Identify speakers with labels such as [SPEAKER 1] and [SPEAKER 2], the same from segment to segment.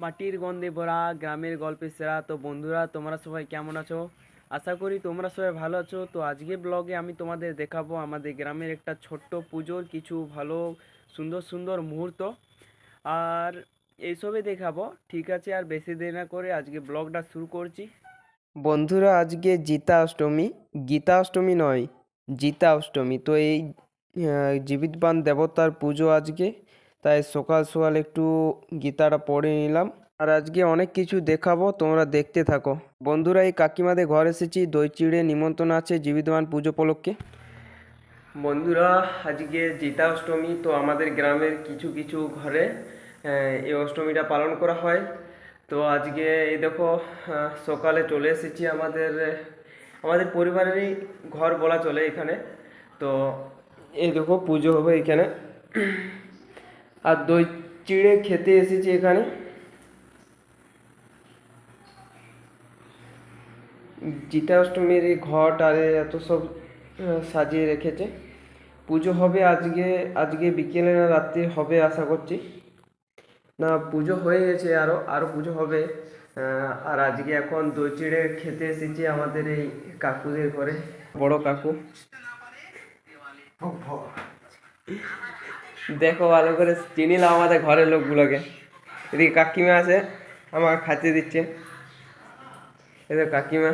[SPEAKER 1] মাটির গন্ধে ভরা গ্রামের গল্পের সেরা। তো বন্ধুরা, তোমরা সবাই কেমন আছো? আশা করি তোমরা সবাই ভালো আছো। তো আজকে ব্লগে আমি তোমাদের দেখাবো আমাদের গ্রামের একটা ছোট্ট পুজোর কিছু ভালো সুন্দর সুন্দর মুহূর্ত, আর এইসবই দেখাবো। ঠিক আছে, আর বেশি দেরি না করে আজকে ব্লগটা শুরু করছি। বন্ধুরা, আজকে জিতা অষ্টমী, গীতা অষ্টমী নয়, জিতা অষ্টমী। তো এই জীবিতবান দেবতার পুজো আজকে, তাই সকাল সকাল একটু গীতাটা পড়ে নিলাম। আর আজকে অনেক কিছু দেখাবো, তোমরা দেখতে থাকো। বন্ধুরা, এই কাকিমাদের ঘর এসেছি, দই চিড়ে নিমন্ত্রণ আছে জীবিতবান পুজো উপলক্ষে। বন্ধুরা, আজকে জিতা অষ্টমী। তো আমাদের গ্রামের কিছু কিছু ঘরে এই অষ্টমীটা পালন করা হয়। তো আজকে এই দেখো, সকালে চলে এসেছি আমাদের আমাদের পরিবারেরই ঘর বলা চলে এখানে। তো এই দেখো, পুজো হবে এখানে, আর দই চিড়ে খেতে এসেছি এখানে। জিতা অষ্টমীর এই ঘট আর এত সব সাজিয়ে রেখেছে। পুজো হবে আজকে, আজকে বিকেলে না রাত্রি হবে আশা করছি। না, পুজো হয়ে গেছে, আরও আরও পুজো হবে। আর আজকে এখন দই চিড়ে খেতে এসেছি আমাদের এই কাকুদের ঘরে, বড় কাকু। দেখো, ভালো করে চিনিলাম আমাদের ঘরের লোকগুলোকে। এদিকে কাকিমা আছে, আমার খাতে দিচ্ছে। এদের কাকিমা,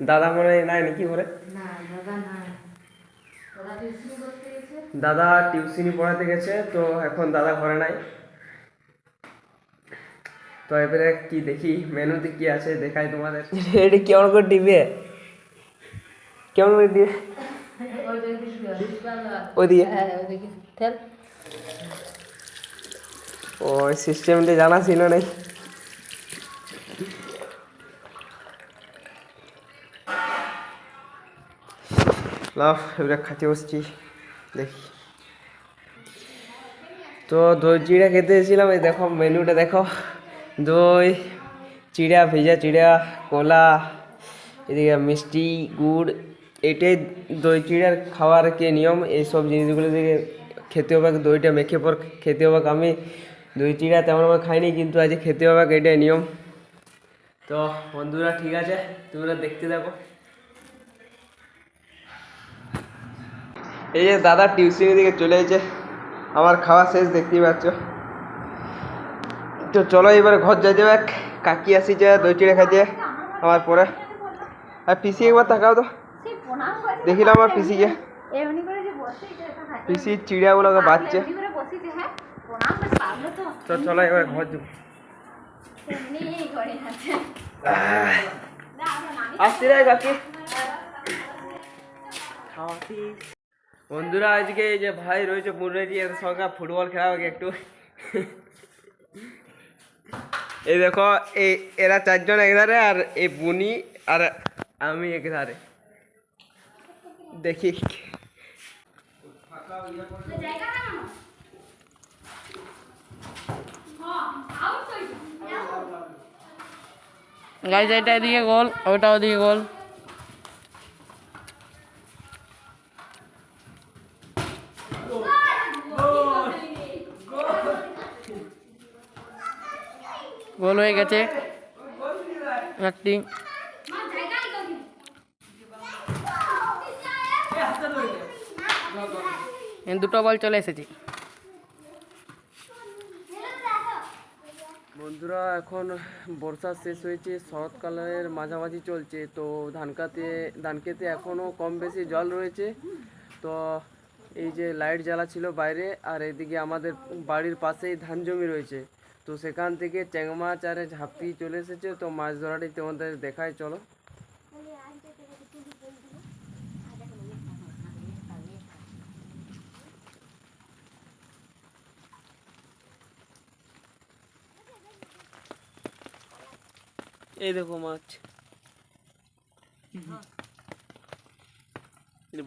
[SPEAKER 1] দাদা মনে হয় নাই নাকি ঘরে? দাদা টিউশনি পড়াতে গেছে, তো এখন দাদা ঘরে নাই। তো এবারে কি দেখি মেনুতে কি আছে দেখাই তোমাদের। এটা কেমন করে দিবে, কেমন করে দিবে ওইদিকে? ওই সিস্টেমটা জানা ছিল নাই। লাভ, এবারে খাতে বসছি, দেখি। তো দই চিড়া খেতে এসেছিলাম, এই দেখো মেনুটা দেখো। দই চিড়া, ভেজা চিড়া, কলা, এদিকে মিষ্টি, গুড়। এটাই দই চিড়ার খাওয়ার কি নিয়ম। এইসব জিনিসগুলো থেকে খেতে হবে, দইটা মেখে পর খেতে হবে। আমি দই চিড়া তেমনভাবে খাইনি, কিন্তু আজকে খেতে হবে, এটাই নিয়ম। তো বন্ধুরা, ঠিক আছে, তোমরা দেখতে থাকো। এই যে দাদা টিউশনি দিকে চলে এসেছে, আমার খাওয়া শেষ, দেখতেই পাচ্ছ। তো চলো এবারে ঘর যাই যাবে। কাকি আসিছে দই চিড়ে খাইতে আমার পরে। আর পিসি একবার তাকাও তো, দেখিলাম আমার পিসিকে। পিসি চিড়িয়াগুলোকে বাঁচছে। তো চলো এবার ঘর যাবো। আসছি রে কাকি। বন্ধুরা, আজকে এই যে ভাই রয়েছে মুন্নজি, এর সঙ্গে ফুটবল খেলা হবে একটু। এই দেখো, এই এরা চারজন একধারে, আর এই বুনি আর আমি একধারে। দেখি
[SPEAKER 2] গাইজ, এটা এদিকে গোল, ওটা ওদিকে গোল। গোল হয়ে গেছে একটি। দুটো বল চলে এসেছি।
[SPEAKER 1] বন্ধুরা, এখন বর্ষা শেষ হয়েছে, শরৎকালের মাঝামাঝি চলছে। তো ধান খেতে এখনও কম বেশি জল রয়েছে। তো এই যে লাইট জ্বালা ছিল বাইরে, আর এদিকে আমাদের বাড়ির পাশেই ধান জমি রয়েছে। তো সেখান থেকে চ্যাং মাছ আর ঝাঁপি চলে এসেছে। তো মাছ ধরাটি তোমাদের দেখায়, চলো। এই দেখো মাছ,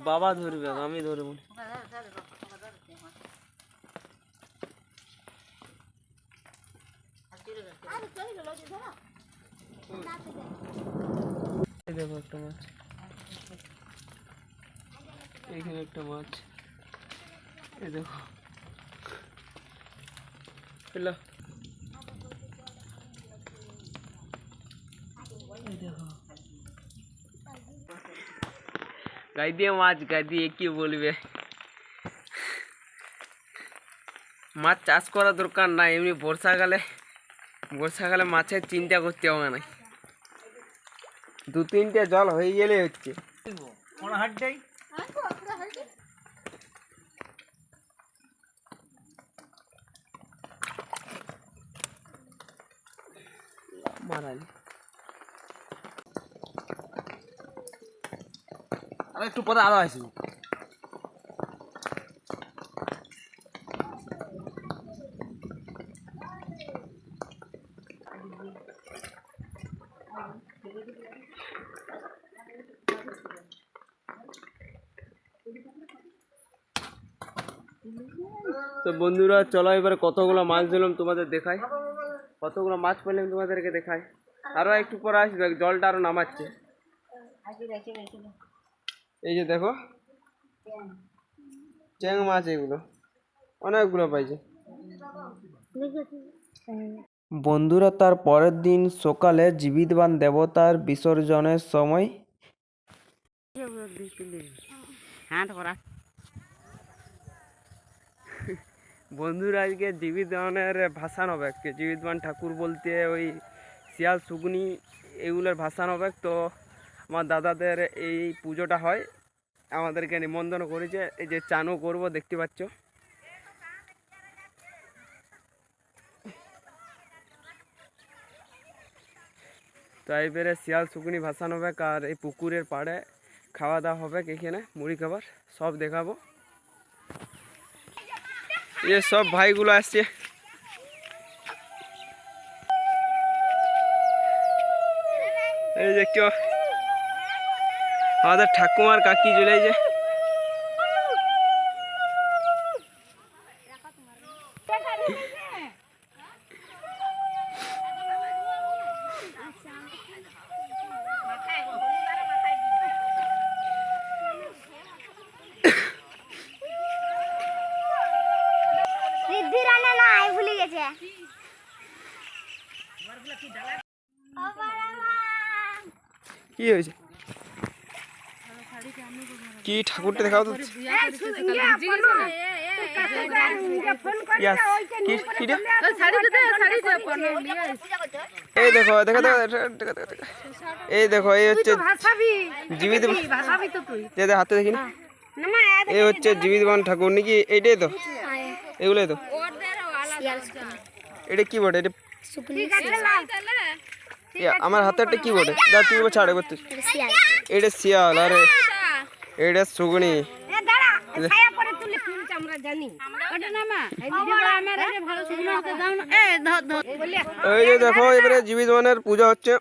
[SPEAKER 1] বাবা ধরবে, আমি ধরবো না। এই দেখো একটা মাছ, এখানে একটা মাছ, এই দেখো। গাই দিয়ে মাছ, গাই দিয়ে কি বলবে। মাছ চাষ করা দরকার নাই, এমনি বর্ষাকালে মাছের চিন্তা করতে হবে না, 2-3টে জল হয়ে গেলে হচ্ছে। মারালি
[SPEAKER 3] একটু পরে আরো আসি।
[SPEAKER 1] তো বন্ধুরা চলো এবারে কতগুলো মাছ দিলাম তোমাদের দেখাই, কতগুলো মাছ পেলাম তোমাদেরকে দেখাই। আরো একটু পরে আসবে, জলটা আরো নামাচ্ছে। এই যে দেখো চ্যাং মাছ, এগুলো অনেকগুলো পাইছে। বন্ধুরা তার পরের দিন সকালে জীবিতবান দেবতার বিসর্জনের সময় বন্ধুরা আজকে জীবিতবানের ভাসান হবে। জীবিতবান ঠাকুর বলতে ওই শিয়াল শুকনি এগুলোর ভাসান হবে। তো আমার দাদাদের এই পুজোটা হয়, আমাদেরকে নিমন্ত্রণ করেছে। এই যে চানও করব, দেখতে পাচ্ছ। তো এইবারে শিয়াল শুকনি ভাসান হবে, আর এই পুকুরের পাড়ে খাওয়া দাওয়া হবে, এখানে মুড়ি খাবার সব দেখাবো। ये सब ভাইগুলো আসছে। এই যে কেউ আমাদের ঠাকুমার কাকি চলে যে
[SPEAKER 4] রিদ্ধি রান্না নাই ভুলে গেছে।
[SPEAKER 1] কি হয়েছে, কি ঠাকুরটা দেখাও তো। এই দেখো দেখো দেখো, এই দেখো এই হচ্ছে জীবিত, হাতে দেখি না, এই হচ্ছে জীবিতবান ঠাকুর নাকি? এইটাই তো, এগুলোই তো। এটা কি বটে? এটা আমার হাতে একটা কি বটে? দা তুই ছাড়ে করতে। এটা শিয়াল, আরে এটা শুকনি। এই যে দেখো এবারে জীবিতবানের পূজা হচ্ছে।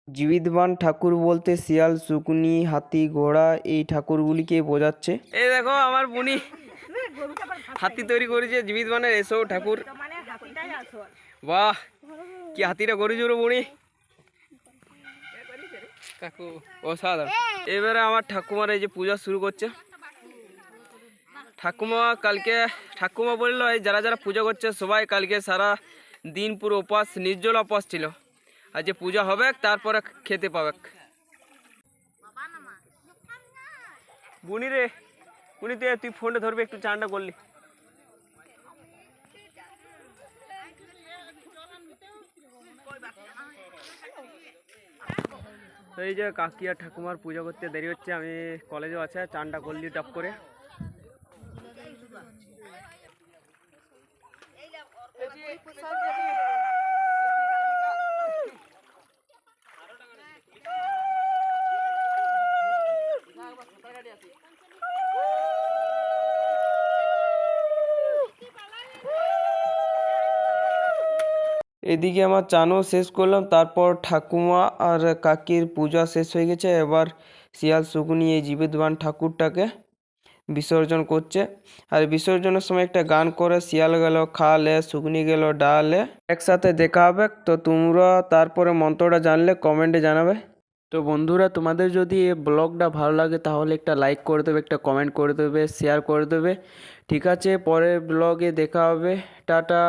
[SPEAKER 1] জীবিতবান ঠাকুর বলতে শিয়াল, শুকনি, হাতি, ঘোড়া এই ঠাকুরগুলিকে বোঝাচ্ছে। এই দেখো আমার বুনি হাতি তৈরি করেছে জীবিতবানের এসব ঠাকুর। বাহ, কি হাতিটা করেছে রে বুনি কাকু, অসাধারণ। এবারে আমার ঠাকুমার এই যে পূজা শুরু করছে। ঠাকুমা বললো এই যারা যারা পূজা করছে সবাই কালকে সারা দিন পুরো উপবাস, নির্জলা উপবাস ছিল। আর যে পূজা হবে তারপরে খেতে পাবে। বুনি রে, বুনি তুই ফোনটা ধরবি, একটু চানটা করলি। এই যে কাকি আর ঠাকুমার পূজা করতে দেরি হচ্ছে, আমি কলেজেও আছে, চানটা করলি টপ করে। এদিকে আমার চানও শেষ করলাম, তারপর ঠাকুমা আর কাকির পূজা শেষ হয়ে গেছে। এবার শিয়াল শুকনি এই জীবিতবান ঠাকুরটাকে বিসর্জন করছে। আর বিসর্জনের সময় একটা গান করে, শিয়াল গেল খালে, শুকনি গেল ডালে, একসাথে দেখা হবে। তো তোমরা তারপরে মন্ত্রটা জানলে কমেন্টে জানাবে। তো বন্ধুরা তোমাদের যদি এই ব্লগটা ভালো লাগে তাহলে একটা লাইক করে দেবে, একটা কমেন্ট করে দেবে, শেয়ার করে দেবে। ঠিক আছে, পরের ব্লগে দেখা হবে, টাটা।